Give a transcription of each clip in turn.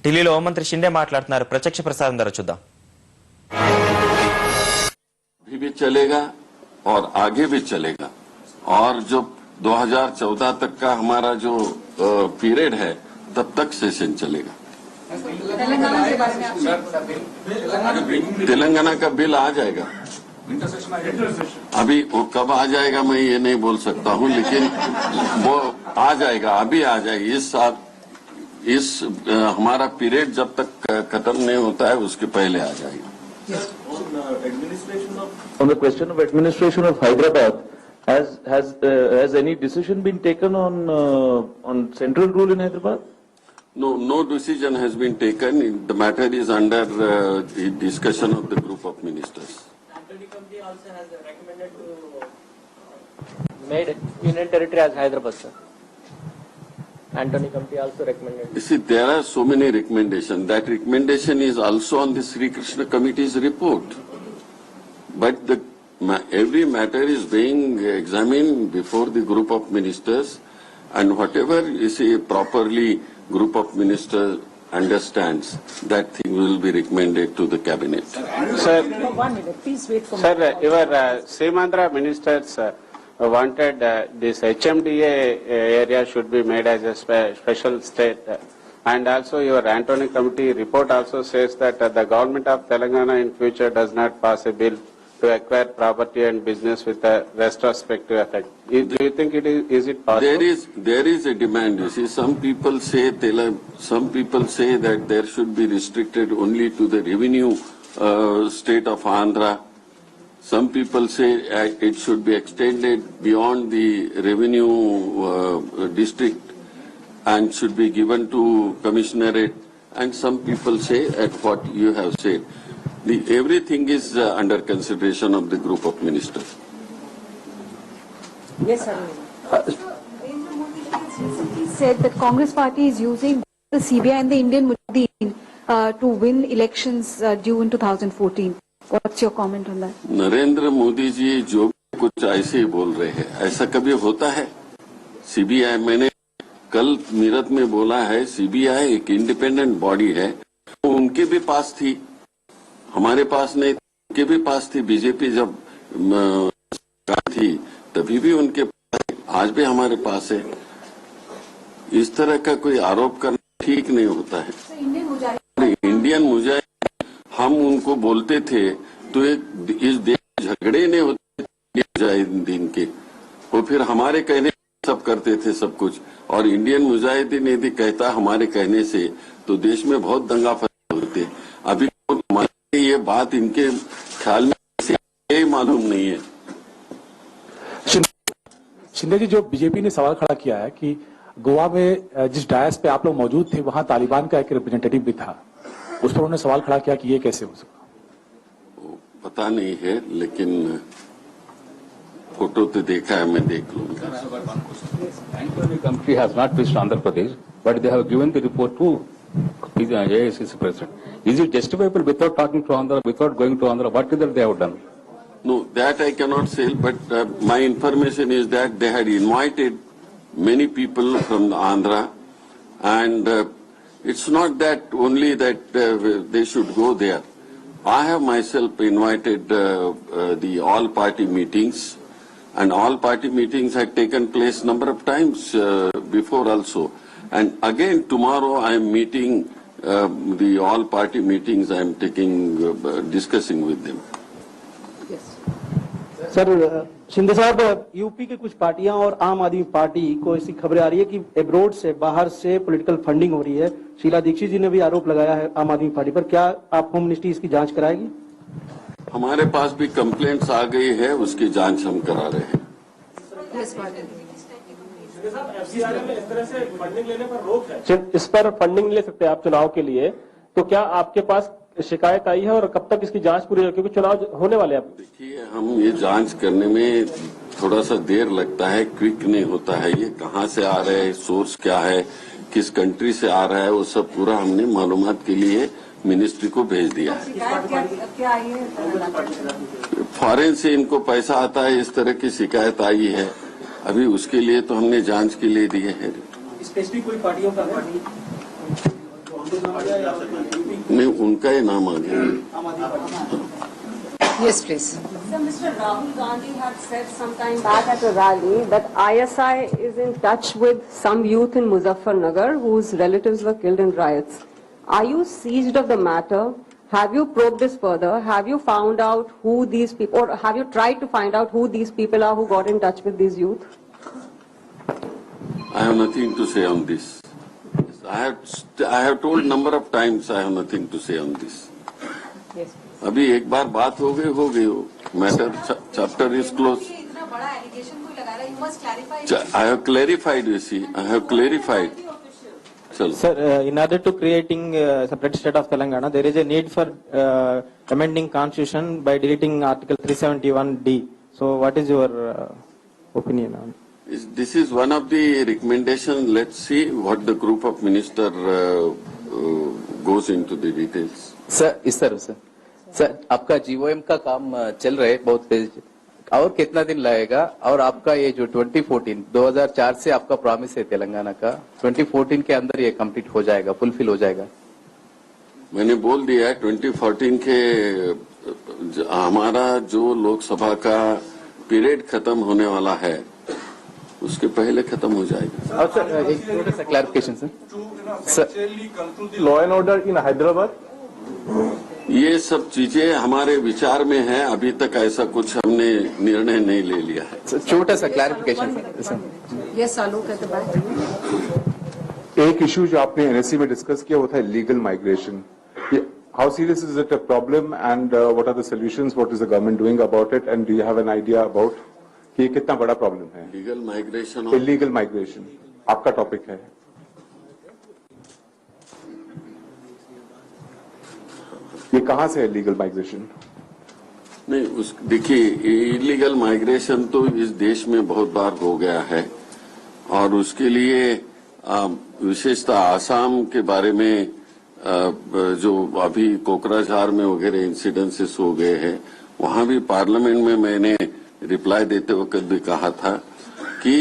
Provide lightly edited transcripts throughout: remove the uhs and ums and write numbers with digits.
ఢిల్లీలో హోంమంత్రి షిండే మాట్లాడుతున్నారు. ప్రత్యక్ష ప్రసారం ద్వారా చూద్దాం. भी चलेगा और आगे भी चलेगा और जो 2014 तक का हमारा जो पीरियड है तब तक सेशन चलेगा। तेलंगाना का बिल आ जाएगा, अभी वो कब आ जाएगा मैं ये नहीं बोल सकता हूँ, लेकिन वो आ जाएगा, अभी आ जाएगा। इस साल इस हमारा पीरियड जब तक खत्म नहीं होता है उसके पहले आ जाएगा। On the question of administration of Hyderabad, has any decision been taken on central rule in Hyderabad? No decision has been taken. The matter is under the discussion of the group of ministers. Antony Committee also has recommended to made Union Territory as Hyderabad, sir. Antony Committee also recommended. You see, there are so many recommendations. That recommendation is also on the Sri Krishna Committee's report. But every matter is being examined before the group of ministers, and whatever you see properly group of ministers understands, that thing will be recommended to the cabinet. Sir, 1 minute, please wait for sir, your Seemandra ministers wanted this HMDA area should be made as a special state, and also your Antony Committee report also says that the government of Telangana in future does not pass a bill to acquire property and business with a retrospective effect. Do you think is it possible? There is a demand. You see, some people say that there should be restricted only to the revenue state of Andhra. Some people say it should be extended beyond the revenue district and should be given to commissionerate. And some people say at what you have said. Everything is under consideration of the group of ministers. Yes, sir. Narendra Modi recently said that Congress party is using the CBI and the Indian Mujahideen to win elections due in 2014. What's your comment on that? Narendra Modi ji जो कुछ ऐसे ही बोल रहे हैं, ऐसा कभी होता है? सीबीआई, मैंने कल मीरत में बोला है, सीबीआई एक इंडिपेंडेंट बॉडी है, उनके भी पास थी, हमारे पास नहीं, उनके भी पास थी। बीजेपी जब थी तभी भी उनके पास, आज भी हमारे पास है। इस तरह का कोई आरोप करना ठीक नहीं होता है। इंडियन मुजाहिदीन हम उनको बोलते थे तो इस देश झगड़े नहीं होते मुजाहिदीन के, वो फिर हमारे कहने सब करते थे सब कुछ। और इंडियन मुजाहिदीन यदि कहता हमारे कहने से तो देश में बहुत दंगा फसाद होते। अभी ये बात इनके ख्याल में मालूम नहीं है। शिंदे जी, जो बीजेपी ने सवाल खड़ा किया है कि गोवा में जिस डायस पे आप लोग मौजूद थे वहां तालिबान का एक रिप्रेजेंटेटिव भी था, उस पर उन्होंने सवाल खड़ा किया कि ये कैसे हो सकता? पता नहीं है, लेकिन फोटो तो देखा है, मैं देख लूंगा। Antony Committee has not reached Andhra Pradesh, but they have given the report to AICC president. Is it justifiable without talking to Andhra, without going to Andhra? What is that they have done? No, that I cannot say, but my information is that they had invited many people from Andhra, and it's not that only that they should go there. I have myself invited the all-party meetings, and all-party meetings had taken place number of times before also. And again, tomorrow I am meeting the all-party meetings. I am discussing with them. Sir, Shinde साहब, UP के कुछ पार्टियां और आम आदमी party को ऐसी खबरें आ रही है कि एब्रोड से, बाहर से पॉलिटिकल फंडिंग हो रही है। शीला दीक्षित जी ने भी आरोप लगाया है आम आदमी पार्टी पर। क्या आप होम मिनिस्ट्री इसकी जांच कराएगी? हमारे पास भी कंप्लेंट्स आ गई है, उसकी जांच हम करा रहे हैं। इस पर फंडिंग ले सकते हैं आप चुनाव के लिए, तो क्या आपके पास शिकायत आई है और कब तक इसकी जांच पूरी होगी, क्योंकि चुनाव होने वाले हैं? देखिए, हम ये जांच करने में थोड़ा सा देर लगता है, क्विक नहीं होता है। ये कहाँ से आ रहा है, सोर्स क्या है, किस कंट्री से आ रहा है, वो सब पूरा हमने मालूमात के लिए मिनिस्ट्री को भेज दिया है। फॉरेन से इनको पैसा आता है, इस तरह की शिकायत आई है। अभी उसके लिए तो हमने जांच के लिए दिए हैं। स्पेसिफिक कोई पार्टियों का नहीं, उनका ही नाम आ गया। Yes, please. So, Mr. Rahul Gandhi had said some time back at a rally that ISI is in touch with some youth in Muzaffarnagar whose relatives were killed in riots. Are you seized of the matter? Have you probed this further? Have you found out who these people, or have you tried to find out who these people are who got in touch with these youth? I have nothing to say on this. I have told number of times I have nothing to say on this. Yes. अभी एक बार बात हो गई हो matter chapter is close. इतना बड़ा allegation कोई लगा रहा है, you must clarify. I have clarified, you see. I have clarified. चलो. Sir, in order to creating a separate state of Telangana, there is a need for amending constitution by deleting Article 371D. So, what is your opinion on? This is one of the recommendations. Let's see what the group of minister goes into the details. Sir इस तरह से sir आपका GoM का काम चल रहा है बहुत तेज, और कितना दिन लगेगा? और आपका ये जो 2004 से आपका प्रॉमिस है तेलंगाना का, 2014 के अंदर ये कंप्लीट हो जाएगा, फुलफिल हो जाएगा? मैंने बोल दिया है 2014 के हमारा जो लोकसभा का पीरियड खत्म होने वाला है उसके पहले खत्म हो जाएगा. और सर एक छोटा सा clarification sir. Law and order in Hyderabad, ये सब चीजें हमारे विचार में है. अभी तक ऐसा कुछ हमने निर्णय नहीं ले लिया है. छोटा सा clarification sir. Yes, Alok at the back. एक इशू जो आपने एनएससी में डिस्कस किया वो था legal migration. How serious is it a problem and what are the solutions, what is the government doing about it, and do you have an idea about कि ये कितना बड़ा प्रॉब्लम है? लीगल माइग्रेशन, इलीगल माइग्रेशन आपका topic है. ये कहां से है लीगल माइग्रेशन? नहीं, देखिए इलीगल माइग्रेशन तो इस देश में बहुत बार हो गया है और उसके लिए विशेषतः आसाम के बारे में जो अभी कोकराझार में वगैरह इंसिडेंसेस हो गए हैं, वहां भी पार्लियामेंट में मैंने रिप्लाई देते वक्त भी कहा था कि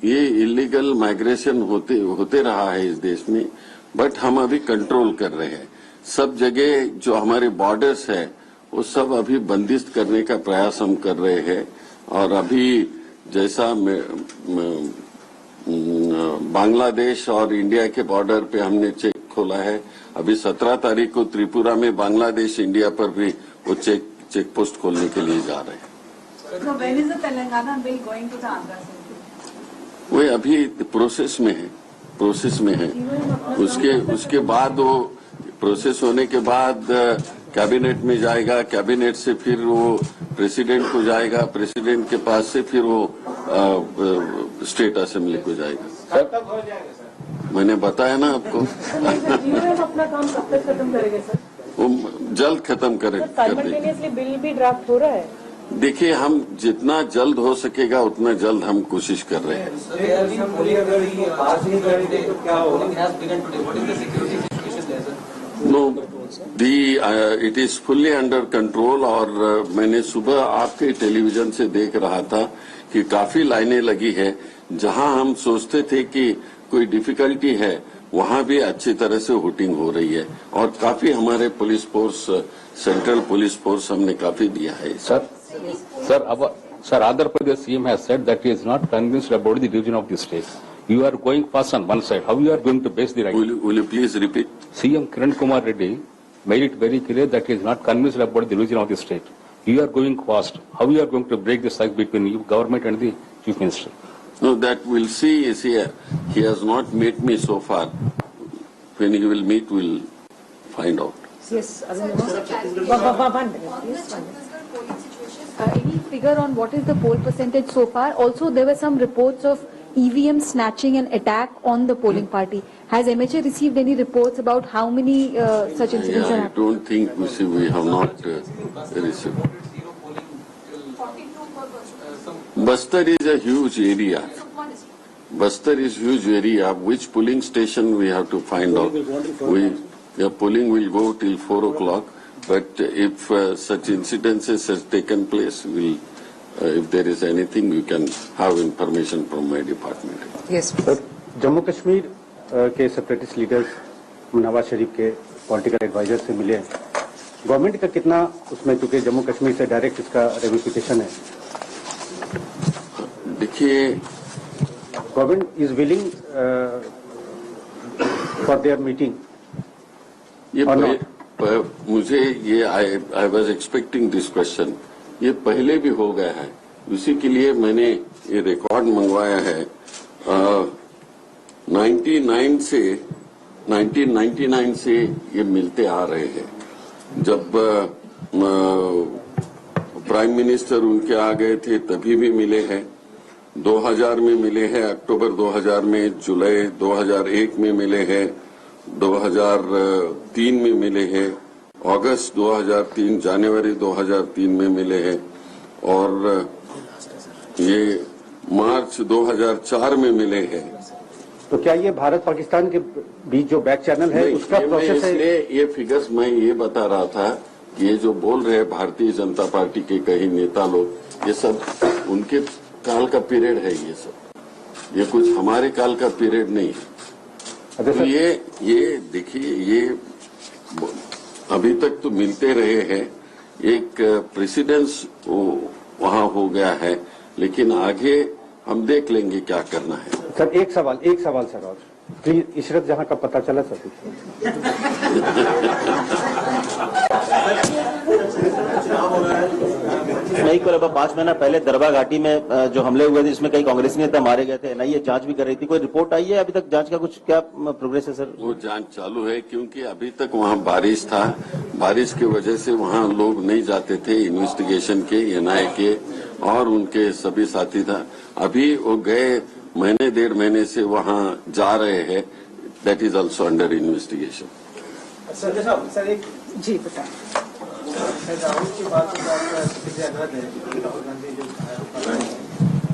ये इलीगल माइग्रेशन होते रहा है इस देश में, बट हम अभी कंट्रोल कर रहे हैं. सब जगह जो हमारे बॉर्डर्स है वो सब अभी बंदिश करने का प्रयास हम कर रहे हैं. और अभी जैसा बांग्लादेश और इंडिया के बॉर्डर पे हमने चेक खोला है, अभी 17 तारीख को त्रिपुरा में बांग्लादेश इंडिया पर भी वो चेक पोस्ट खोलने के लिए जा रहे हैं. So when is the Telangana bill going to the Andhra State? वो अभी प्रोसेस में है. उसके बाद वो प्रोसेस होने के बाद कैबिनेट में जाएगा, कैबिनेट से फिर वो प्रेसिडेंट को जाएगा, प्रेसिडेंट के पास से फिर वो स्टेट असेंबली को जाएगा. मैंने बताया ना आपको. अपना काम कब तक खत्म करेंगे सर? वो जल्द खत्म कर देंगे. साइमल्टेनियसली बिल भी ड्राफ्ट हो रहा है. देखिए, हम जितना जल्द हो सकेगा उतना जल्द हम कोशिश कर रहे हैं. No, it is fully under control. और मैंने सुबह आपके टेलीविजन से देख रहा था कि काफी लाइनें लगी है. जहां हम सोचते थे कि कोई डिफिकल्टी है वहां भी अच्छी तरह से वोटिंग हो रही है. और काफी हमारे police force, central police force हमने काफी दिया है. Sir, Andhra Pradesh CM has said that he is not convinced about the division of the state. You are going fast on one side. How you are going to base the right? Will you please repeat? CM Kiran Kumar Reddy made it very clear that he is not convinced about the division of the state. You are going fast. How you are going to break the cycle between you, government and the chief minister? No, that we'll see. Is here. He has not met me so far. When he will meet, we'll find out. Yes, one minute, please. Any figure on what is the poll percentage so far? Also, there were some reports of EVM snatching and attack on the polling party. Has MHA received any reports about how many such incidents I are happening? don't think we have not received. Bastar is a huge area. Bastar is huge area. Which polling station we have to find out. The polling will go till 4 o'clock. But if such incidences has taken place, if there is anything, you can have information from my department. Yes, sir, Jammu Kashmir के separatist leaders Nawaz Sharif के political adviser से मिले हैं, government का कितना उसमें, चूंकि जम्मू कश्मीर से डायरेक्ट इसका रेमिफिकेशन है, देखिए government is willing for their meeting? ये मुझे ये I was expecting this question, ये पहले भी हो गया है, उसी के लिए मैंने ये रिकॉर्ड मंगवाया है। 1999 से ये मिलते आ रहे हैं। जब प्राइम मिनिस्टर उनके आ गए थे तभी भी मिले हैं, 2000 में मिले हैं, अक्टूबर 2000 में, जुलाई 2001 में मिले हैं, 2003 में मिले हैं, अगस्त 2003, जनवरी 2003 में मिले हैं और ये मार्च 2004 में मिले हैं। तो क्या ये भारत पाकिस्तान के बीच जो बैक चैनल है उसका प्रोसेस है? इसलिए ये फिगर्स मैं ये बता रहा था कि ये जो बोल रहे हैं भारतीय जनता पार्टी के कई नेता लोग, ये सब उनके काल का पीरियड है, ये सब, ये कुछ हमारे काल का पीरियड नहीं है। तो ये देखिए, ये अभी तक तो मिलते रहे हैं, एक प्रेसिडेंस वहां हो गया है, लेकिन आगे हम देख लेंगे क्या करना है। सर एक सवाल सर, और प्लीज इशरत जहां का पता चला सर। नहीं, करीब 5 महीना पहले दरबा घाटी में जो हमले हुए थे, जिसमें कई कांग्रेसी नेता मारे गए थे, एनआईए जांच भी कर रही थी, कोई रिपोर्ट आई है अभी तक जांच का? कुछ क्या प्रोग्रेस है सर? वो जांच चालू है, क्योंकि अभी तक वहाँ बारिश था, बारिश की वजह से वहाँ लोग नहीं जाते थे इन्वेस्टिगेशन के, एनआईए के और उनके सभी साथी था। अभी वो गए महीने 1.5 महीने से वहाँ जा रहे हैं, that is also under investigation. Sir एक जी बता राहुल की बात राहुल गांधी जो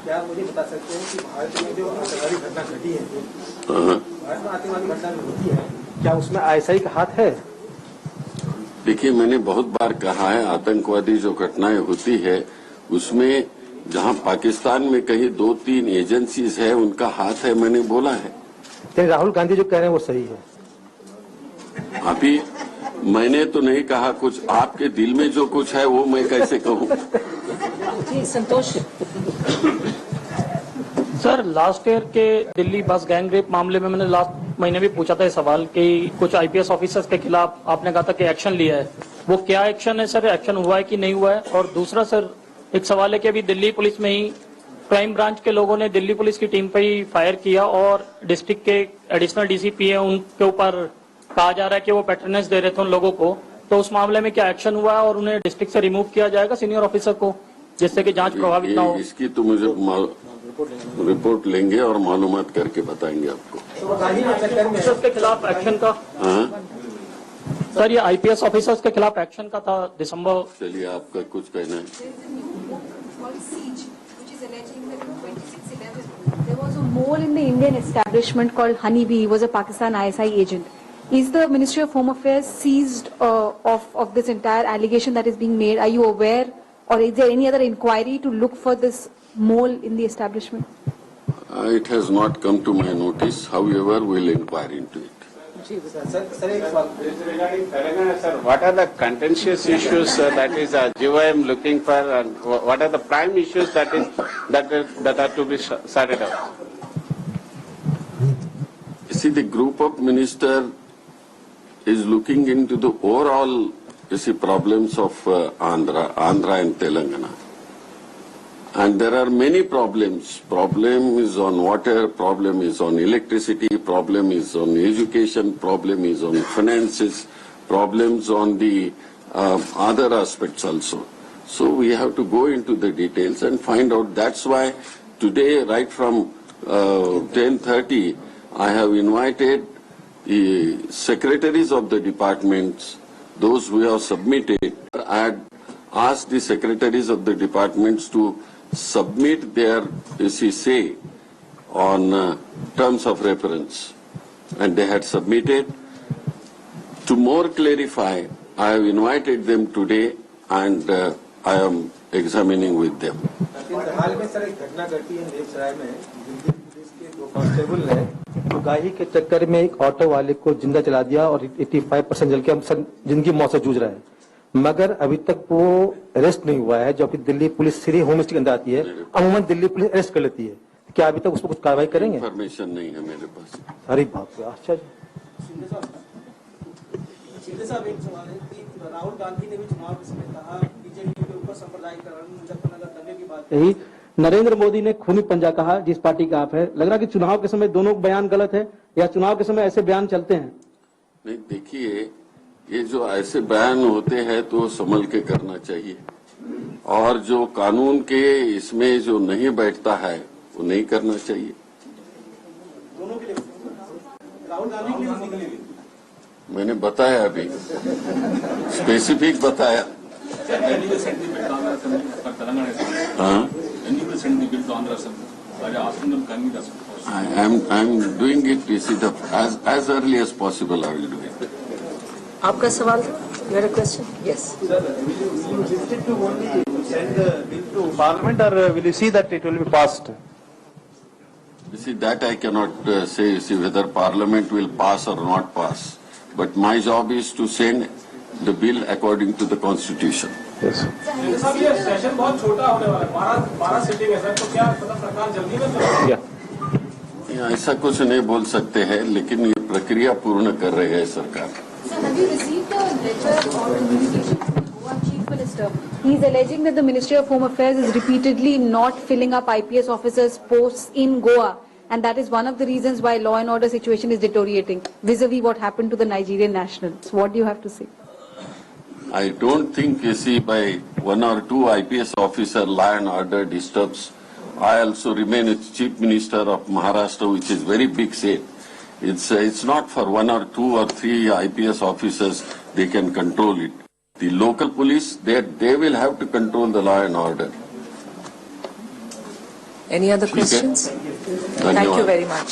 क्या मुझे बता सकते हैं कि भारत में जो आतंकवादी घटना घटी है, भारत में आतंकवादी घटना होती है, क्या उसमें आईएसआई का हाथ है? देखिए, मैंने बहुत बार कहा है, आतंकवादी जो घटनाएं होती है उसमें जहां पाकिस्तान में कहीं 2-3 एजेंसीज है, उनका हाथ है, मैंने बोला है। राहुल गांधी जो कह रहे हैं वो सही है? अभी मैंने तो नहीं कहा कुछ, आपके दिल में जो कुछ है वो मैं कैसे कहूँ? जी संतोष सर, लास्ट ईयर के दिल्ली बस गैंग रेप मामले में मैंने लास्ट महीने भी पूछा था ये सवाल कि कुछ आईपीएस ऑफिसर्स के खिलाफ आपने कहा था कि एक्शन लिया है, वो क्या एक्शन है सर? एक्शन हुआ है कि नहीं हुआ है? और दूसरा सर, एक सवाल है कि अभी दिल्ली पुलिस में ही क्राइम ब्रांच के लोगों ने दिल्ली पुलिस की टीम पर ही फायर किया और डिस्ट्रिक्ट के एडिशनल डीसीपी है उनके ऊपर कहा जा रहा है कि वो पैटर्नेस दे रहे थे उन लोगों को, तो उस मामले में क्या एक्शन हुआ है और उन्हें डिस्ट्रिक्ट से रिमूव किया जाएगा सीनियर ऑफिसर को, जिससे कि जांच प्रभावित ना हो? इसकी तो मुझे रिपोर्ट लेंगे और मालूमात करके बताएंगे आपको। ऑफिसर्स के खिलाफ एक्शन का सर, ये आईपीएस ऑफिसर्स के खिलाफ एक्शन का था दिसंबर। चलिए, आपका कुछ कहना है? There was a mole in the Indian establishment called Honeybee. He was a Pakistan ISI agent. Is the Ministry of Home Affairs seized of this entire allegation that is being made? Are you aware, or is there any other inquiry to look for this mole in the establishment? It has not come to my notice. However, we'll inquire into it. Sir एक सवाल regarding Telangana, sir, what are the contentious issues that is GOM looking for, and what are the prime issues that are to be sorted out? See, the group of minister is looking into the overall, problems of Andhra and Telangana. And there are many problems. Problem is on water, problem is on electricity, problem is on education, problem is on finances, problems on the other aspects also. So we have to go into the details and find out. That's why today, right from 10:30, I have invited the secretaries of the departments, those who have submitted. I had asked the secretaries of the departments to submit their say on terms of reference, and they had submitted. To more clarify, I have invited them today, and I am examining with them. हाल में sir एक घटना घटी है बेगूसराय में, Delhi police के 2 constable ने उगाही के चक्कर में एक ऑटो वाले को जिंदा जला दिया और 85% जल के हम सब जिंदगी मौत से जूझ रहे हैं, मगर अभी तक वो अरेस्ट नहीं हुआ है। जो कि दिल्ली पुलिस सीधे होम मिनिस्ट्री के अंदर आती है, अमूमन दिल्ली पुलिस अरेस्ट कर लेती है। क्या अभी तक उस पर कुछ कार्रवाई करेंगे? इन्फॉर्मेशन नहीं है मेरे पास। अरे बाप रे, अच्छा जी। शिंदे साहब, एक सवाल है कि राहुल गांधी ने भी चुनाव के समय कहा बीजेपी के ऊपर सांप्रदायिकरण, मुजफ्फरनगर दंगे की बात यही नरेंद्र मोदी ने खूनी पंजा कहा जिस पार्टी का आप है। लग रहा कि चुनाव के समय दोनों बयान गलत है, या चुनाव के समय ऐसे बयान चलते हैं? नहीं, देखिए, ये जो ऐसे बयान होते हैं तो संभल के करना चाहिए, और जो कानून के इसमें जो नहीं बैठता है वो नहीं करना चाहिए। दोनों के लिए, राहुल गांधी के लिए निकले हुए। मैंने बताया, अभी स्पेसिफिक बताया। हाँ, I am doing it as early as possible. I will do it. आपका सवाल था? You had a question? Yes. Sir, will you insist to only send the bill to Parliament, or will you see that it will be passed? You see, that I cannot say. You see, whether Parliament will pass or not pass. But my job is to send the bill according to the Constitution. Yes. साहब, ये session बहुत छोटा होने वाला है, 12 seating है sir, तो क्या मतलब सरकार जल्दी में करेगी? ऐसा कुछ नहीं बोल सकते हैं, लेकिन ये प्रक्रिया पूर्ण कर रही है सरकार। Sir, have you received a letter or communication from the Goa Chief Minister? He is alleging that the Ministry of Home Affairs is repeatedly not filling up IPS officers' posts in Goa, and that is one of the reasons why law and order situation is deteriorating, vis-a-vis what happened to the Nigerian nationals. What do you have to say? I don't think, you see, by one or two IPS officer law and order disturbs. I also remain as Chief Minister of Maharashtra, which is very big state. It's not for one or two or three IPS officers they can control it. The local police, they will have to control the law and order. Any other questions? Thank you very much.